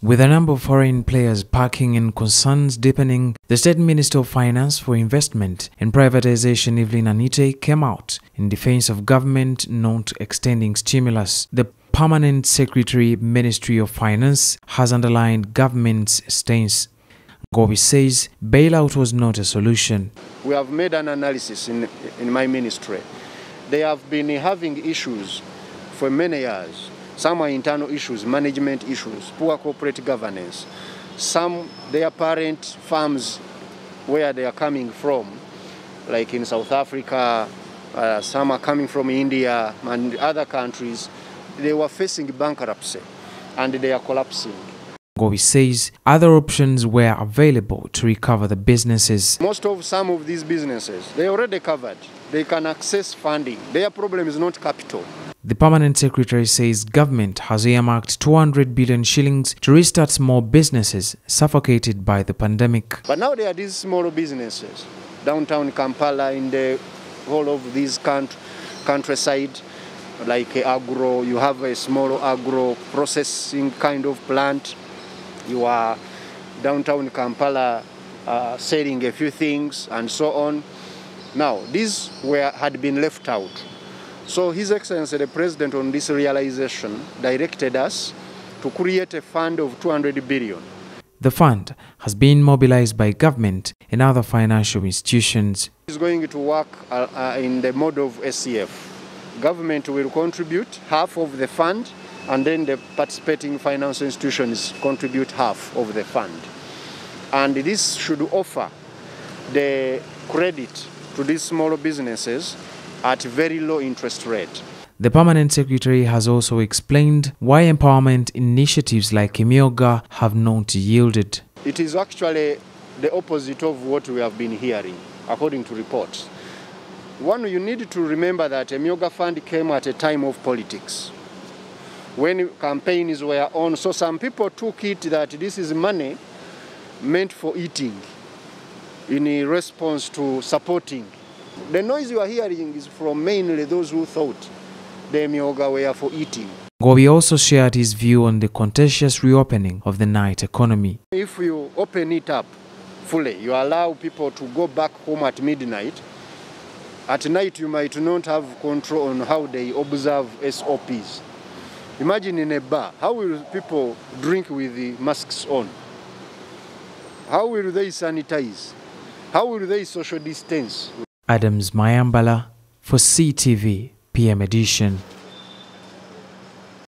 With a number of foreign players packing in concerns deepening, the State Minister of Finance for Investment and Privatization, Evelyn Anite, came out in defense of government not extending stimulus. The Permanent Secretary, Ministry of Finance, has underlined government's stance. Ggobi says bailout was not a solution. We have made an analysis in my ministry. They have been having issues for many years. Some are internal issues, management issues, poor corporate governance. Some, their parent firms where they are coming from, like in South Africa, some are coming from India and other countries, they were facing bankruptcy and they are collapsing. Ggobi says other options were available to recover the businesses. Some of these businesses, they already covered. They can access funding. Their problem is not capital. The Permanent Secretary says government has earmarked 200 billion shillings to restart small businesses suffocated by the pandemic. But now there are these small businesses, downtown Kampala, in the whole of this countryside, like agro, you have a small agro processing kind of plant. You are downtown Kampala selling a few things and so on. Now, these had been left out. So His Excellency the President, on this realization, directed us to create a fund of 200 billion. The fund has been mobilized by government and other financial institutions. It's going to work in the mode of SCF. Government will contribute half of the fund, and then the participating financial institutions contribute half of the fund. And this should offer the credit to these small businesses at very low interest rate. The Permanent Secretary has also explained why empowerment initiatives like Emyoga have not yielded. It is actually the opposite of what we have been hearing, according to reports. One, you need to remember that Emyoga Fund came at a time of politics, when campaigns were on. So some people took it that this is money meant for eating in response to supporting. The noise you are hearing is from mainly those who thought the Emyoga were for eating. Ggobi also shared his view on the contentious reopening of the night economy. If you open it up fully, you allow people to go back home at midnight. At night you might not have control on how they observe SOPs. Imagine in a bar, how will people drink with the masks on? How will they sanitize? How will they social distance? Adams Mayambala for CTV PM Edition.